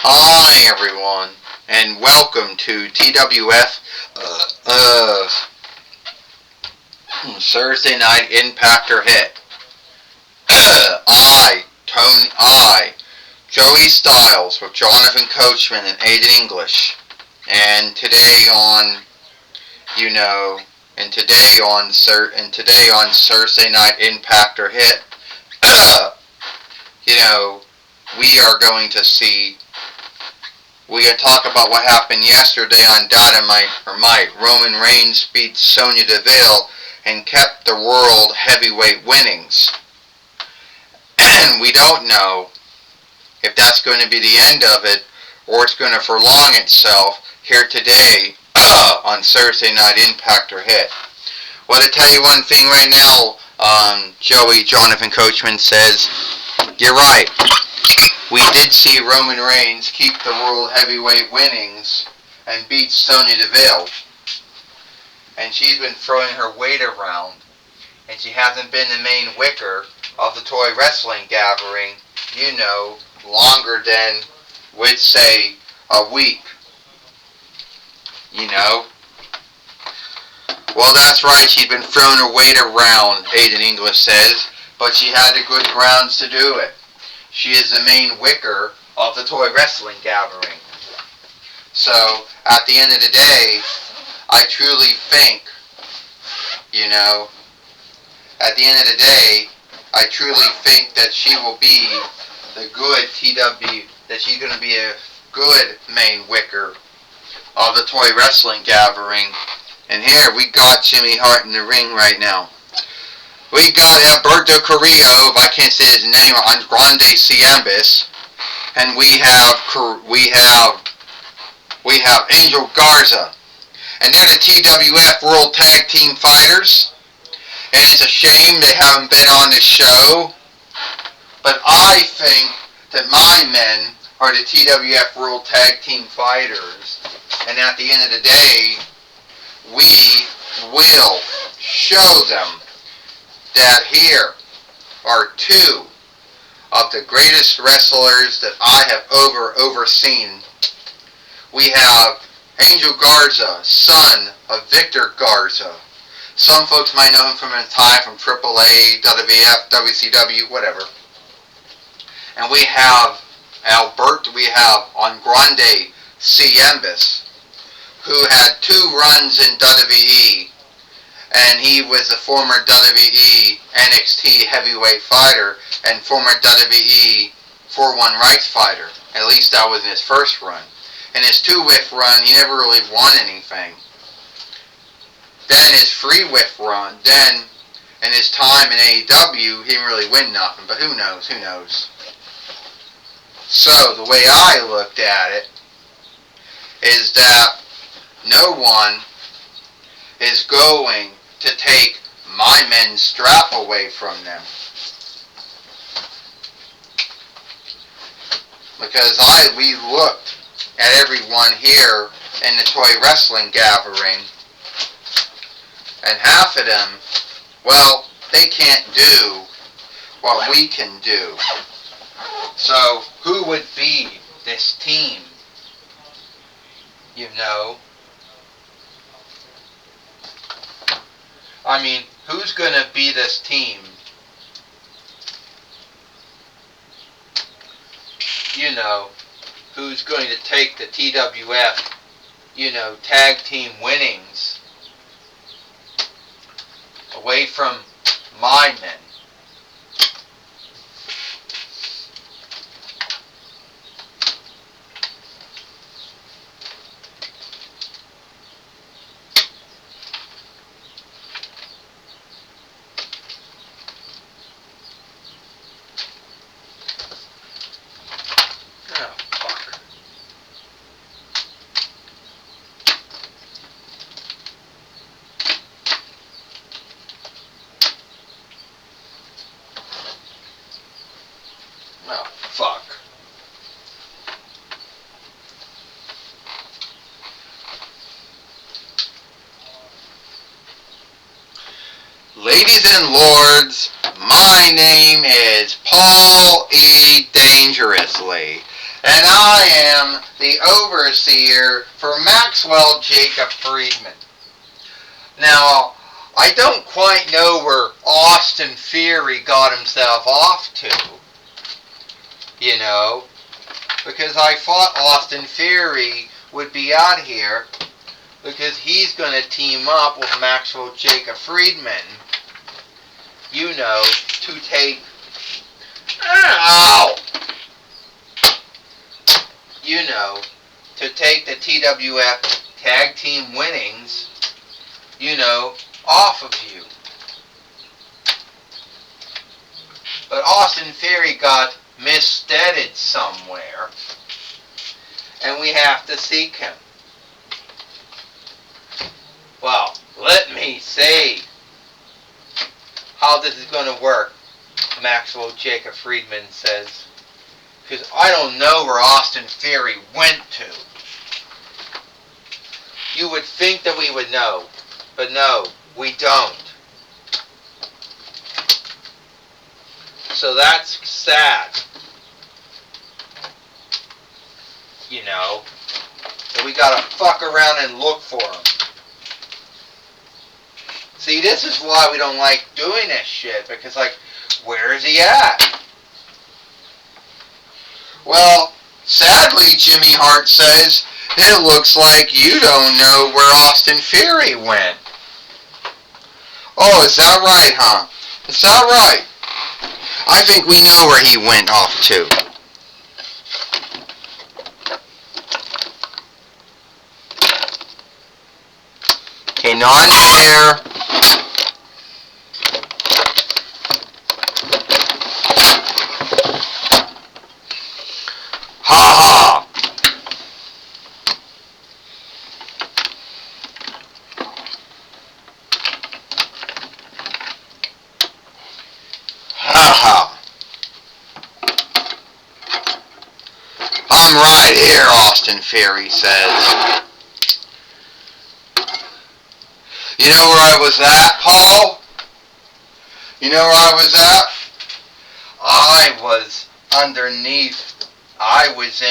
Hi everyone, and welcome to TWF Thursday Night Impact or Hit. Joey Styles with Jonathan Coachman and Aiden English, and today on, you know, and today on Thursday Night Impact or Hit, we are going to see. We are talk about what happened yesterday on Dynamite or Might. Roman Reigns beat Sonya Deville and kept the World Heavyweight winnings. And we don't know if that's going to be the end of it or it's going to prolong itself here today on Thursday Night Impact or Hit. Well, to tell you one thing right now, Jonathan Coachman says, you're right. We did see Roman Reigns keep the World Heavyweight winnings and beat Sonya Deville. And she's been throwing her weight around. And she hasn't been the main wicker of the toy wrestling gathering, longer than, we'd say, a week. Well, that's right, she's been throwing her weight around, Aiden English says, but she had the good grounds to do it. She is the main wicker of the toy wrestling gathering. So, at the end of the day, I truly think, that she will be the good that she's going to be a good main wicker of the toy wrestling gathering. And here we got Jimmy Hart in the ring right now. We got Alberto Carrillo, if I can't say his name, on Grande Ciambis, and we have Angel Garza, and they're the TWF World Tag Team Fighters. And it's a shame they haven't been on the show, but I think that my men are the TWF World Tag Team Fighters, and at the end of the day, we will show them that here are two of the greatest wrestlers that I have overseen. We have Angel Garza, son of Victor Garza. Some folks might know him from his time from AAA, WWF, WCW, whatever. And we have on Grande Ciambis, who had two runs in WWE. And he was a former WWE NXT heavyweight fighter and former WWE 4-1 rights fighter. At least that was in his first run. In his 2-whiff run, he never really won anything. Then in his 3-whiff run, then in his time in AEW, he didn't really win nothing. But who knows? So, the way I looked at it is that no one is going to take my men's strap away from them. Because we looked at everyone here in the toy wrestling gathering, and half of them, well, they can't do what we can do. So, who would be this team? I mean, who's going to be this team? Who's going to take the TWF, tag team winnings away from my men? Ladies and lords, my name is Paul E. Dangerously, And I am the overseer for Maxwell Jacob Friedman. Now, I don't quite know where Austin Theory got himself off to, you know, because I thought Austin Theory would be out here because he's going to team up with Maxwell Jacob Friedman, you know, to take, you know, to take the TWF tag team winnings, you know, off of you. But Austin Theory got missteaded somewhere, and we have to seek him. Well, let me see how this is going to work, Maxwell Jacob Friedman says, because I don't know where Austin Theory went to. You would think that we would know, but no, we don't. So that's sad. You know, and we gotta fuck around and look for him. See, this is why we don't like doing this shit, because, like, where is he at? Well, sadly, Jimmy Hart says, it looks like you don't know where Austin Theory went. Oh, is that right, huh? Is that right? I think we know where he went off to. Okay, not there. Ha ha! Ha ha! I'm right here, Austin Theory says. You know where I was at, Paul? You know where I was at? I was underneath. I was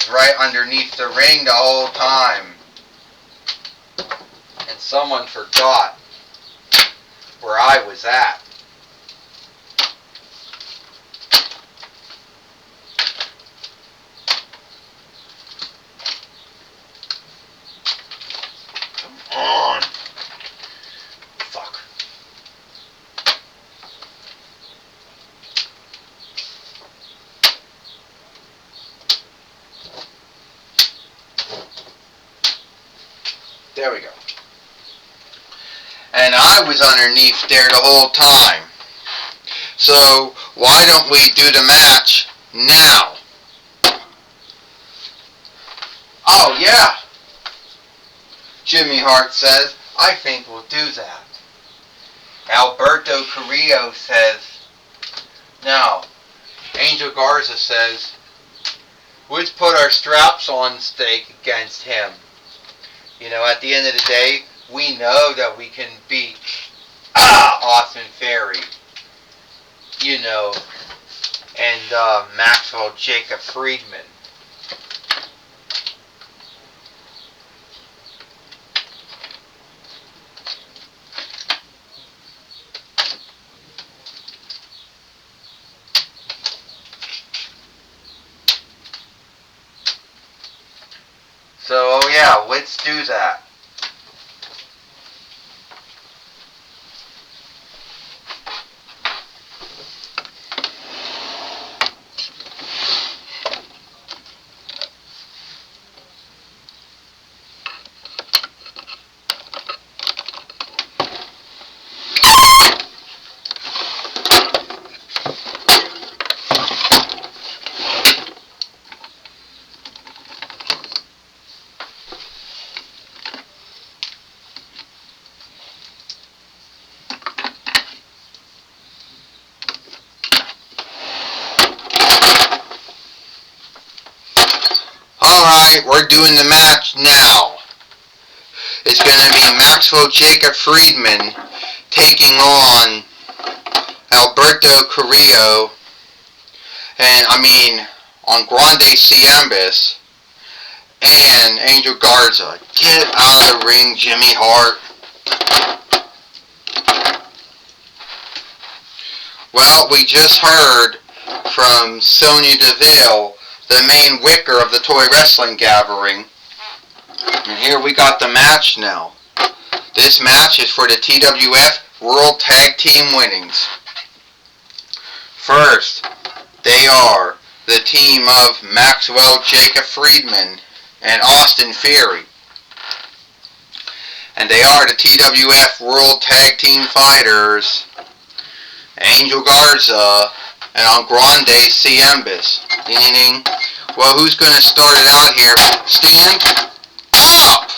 right underneath the ring the whole time. And someone forgot where I was at. Come on. Fuck. There we go. And I was underneath there the whole time. So, why don't we do the match now? Oh, yeah. Jimmy Hart says, I think we'll do that. Alberto Carrillo says, no. Angel Garza says, let's put our straps on stake against him. You know, at the end of the day, we know that we can beat Austin Theory, you know, and Maxwell Jacob Friedman. So, oh yeah, let's do that. Alright, we're doing the match now. It's going to be Maxwell Jacob Friedman taking on Alberto Carrillo. And, I mean, on Grande Ciembas and Angel Garza. Get out of the ring, Jimmy Hart. Well, we just heard from Sonya Deville, the main wicker of the toy wrestling gathering. And here we got the match now. This match is for the TWF World Tag Team winnings. First, they are the team of Maxwell Jacob Friedman and Austin Theory. And they are the TWF World Tag Team Fighters, Angel Garza and Grande Ciembas. Ding, ding, ding. Well, who's going to start it out here? Stand up!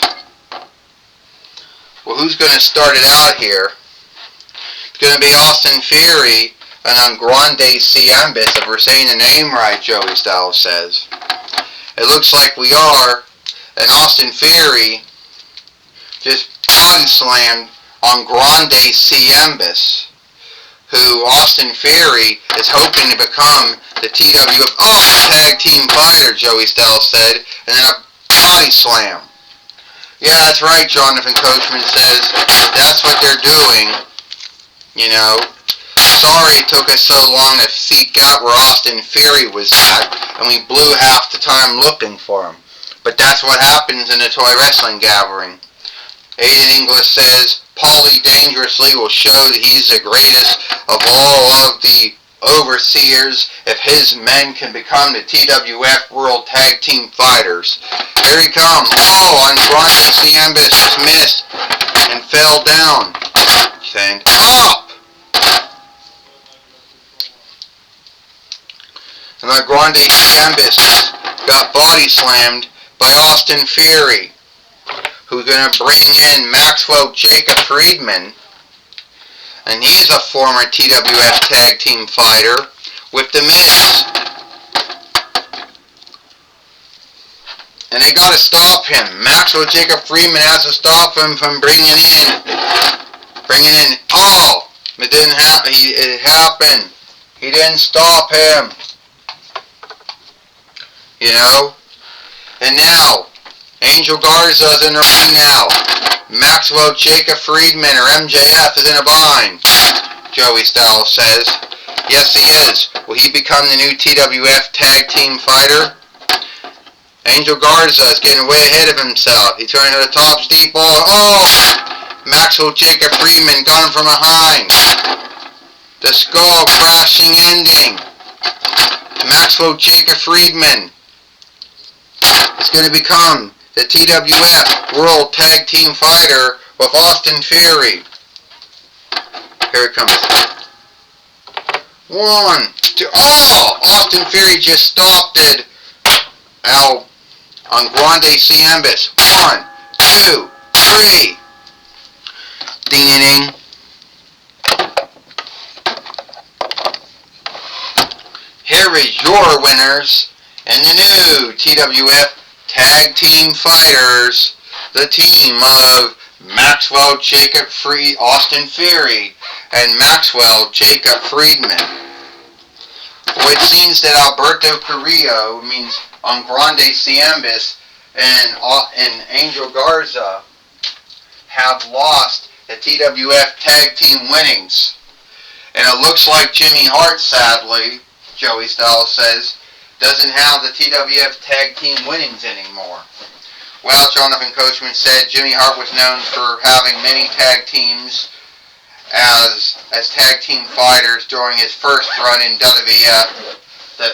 Well, who's going to start it out here? It's going to be Austin Theory and Grande Ciembas, if we're saying the name right, Joey Styles says. It looks like we are. And Austin Theory just body slammed on Grande Ciembas, who Austin Theory is hoping to become the TWF Tag Team Fighter, Joey Styles said, and then a body slam. Yeah, that's right, Jonathan Coachman says. That's what they're doing. You know, sorry it took us so long to seek out where Austin Theory was at, and we blew half the time looking for him. But that's what happens in a toy wrestling gathering. Aiden English says, Paulie Dangerously will show that he's the greatest of all of the overseers if his men can become the TWF World Tag Team Fighters. Here he comes. Oh, and Grande Ciembas just missed and fell down. Stand up! And my Grande Ciembas got body slammed by Austin Theory, who's going to bring in Maxwell Jacob Friedman, and he's a former TWF Tag Team Fighter with The Miz. And they got to stop him. Maxwell Jacob Friedman has to stop him from bringing in. Oh, it didn't happen. It happened. He didn't stop him. You know. And now, Angel Garza's in the ring now. Maxwell Jacob Friedman, or MJF, is in a bind, Joey Styles says. Yes, he is. Will he become the new TWF Tag Team Fighter? Angel Garza is getting way ahead of himself. He's turning to the top steeple. Oh! Maxwell Jacob Friedman got him from behind. The skull crashing ending. Maxwell Jacob Friedman is going to become the TWF World Tag Team Fighter with Austin Theory. Here it comes. 1, 2, oh! Austin Theory just stopped it. Ow. On Grande Ciembas. 1, 2, 3. Ding ding ding. Here is your winners and the new TWF Tag Team Fighters, the team of Maxwell Jacob Austin Theory and Maxwell Jacob Friedman. Well, it seems that Alberto Carrillo, means on Grande Ciembas and Angel Garza, have lost the TWF Tag Team winnings. And it looks like Jimmy Hart, sadly, Joey Styles says, doesn't have the TWF Tag Team winnings anymore. Well, Jonathan Coachman said Jimmy Hart was known for having many tag teams as tag team fighters during his first run in WWF, the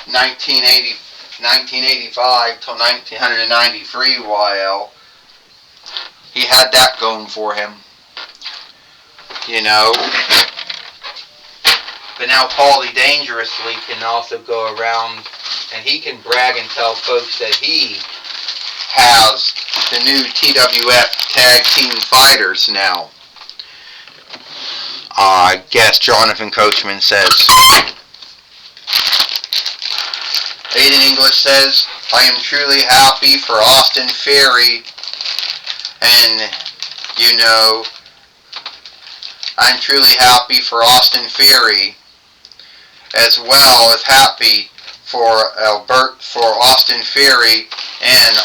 1985 till 1993 YL. He had that going for him, you know. But now Paulie Dangerously can also go around and he can brag and tell folks that he has the new TWF Tag Team Fighters now. I guess Jonathan Coachman says. Aiden English says, I am truly happy for Austin Theory, and, you know, I'm truly happy for Austin Theory, as well as happy for Austin Theory, and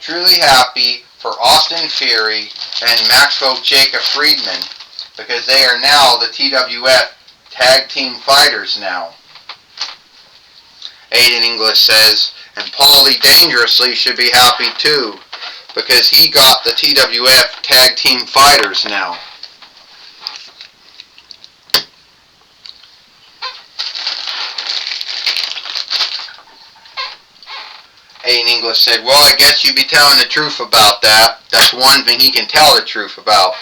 truly happy for Austin Theory and Maxwell Jacob Friedman, because they are now the TWF Tag Team Fighters now. Aiden English says, and Paulie Dangerously should be happy too, because he got the TWF Tag Team Fighters now. Aiden English said, well, I guess you'd be telling the truth about that. That's one thing he can tell the truth about.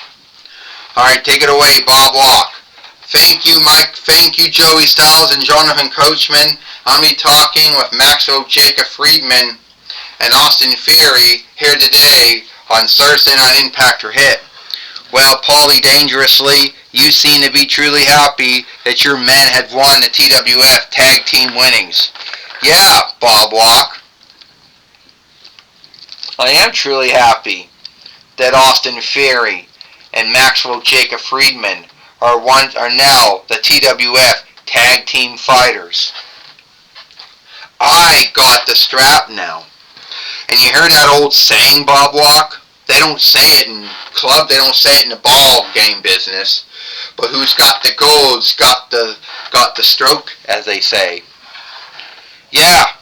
Alright, take it away, Bob Walk. Thank you, Mike. Thank you, Joey Styles and Jonathan Coachman. I'll be talking with Maxwell Jacob Friedman and Austin Theory here today on Thursday Night Impact or Hit. Well, Paulie Dangerously, you seem to be truly happy that your men have won the TWF Tag Team winnings. Yeah, Bob Walk. I am truly happy that Austin Theory and Maxwell Jacob Friedman are now the TWF Tag Team Fighters. I got the strap now. And you heard that old saying, Bob Walk? They don't say it in club, they don't say it in the ball game business. But who's got the gold's got the stroke, as they say. Yeah,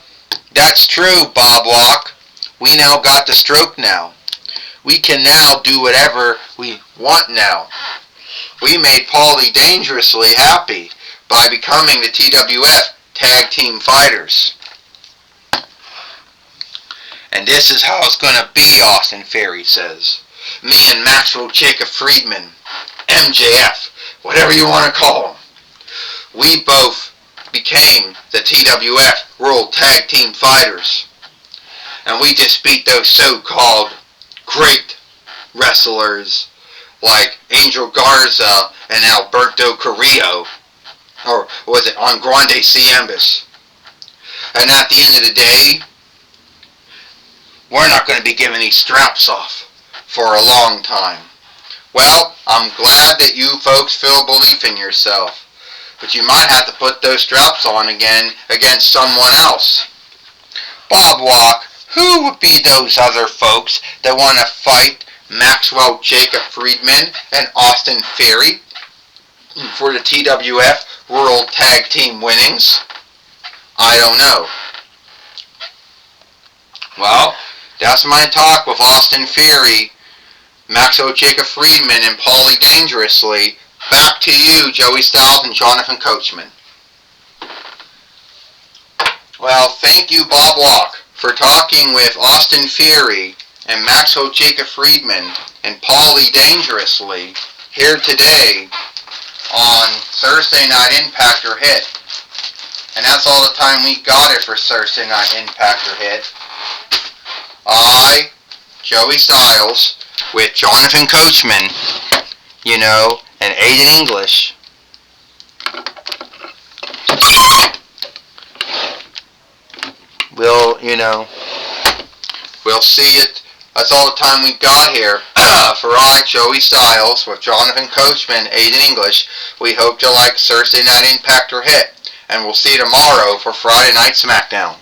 that's true, Bob Walk. We now got the stroke now. We can now do whatever we want now. We made Paulie Dangerously happy by becoming the TWF Tag Team Fighters. And this is how it's going to be, Austin Theory says. Me and Maxwell Jacob Friedman, MJF, whatever you want to call him. We both became the TWF World Tag Team Fighters. And we just beat those so-called great wrestlers like Angel Garza and Alberto Carrillo, or was it Grande Ciembas? And at the end of the day, we're not going to be giving these straps off for a long time. Well, I'm glad that you folks feel belief in yourself, but you might have to put those straps on again against someone else. Bob Walk, who would be those other folks that want to fight Maxwell Jacob Friedman and Austin Theory for the TWF World Tag Team winnings? I don't know. Well, that's my talk with Austin Theory, Maxwell Jacob Friedman, and Paulie Dangerously. Back to you, Joey Styles and Jonathan Coachman. Well, thank you, Bob Walk, for talking with Austin Theory and Maxwell Jacob Friedman and Paulie Dangerously here today on Thursday Night Impact or Hit. And that's all the time we got it for Thursday Night Impact or Hit. I, Joey Styles, with Jonathan Coachman, and Aiden English, we'll see it. That's all the time we got here. For I, Joey Styles, with Jonathan Coachman, Aiden English, we hope you like Thursday Night Impact or Hit. And we'll see you tomorrow for Friday Night SmackDown.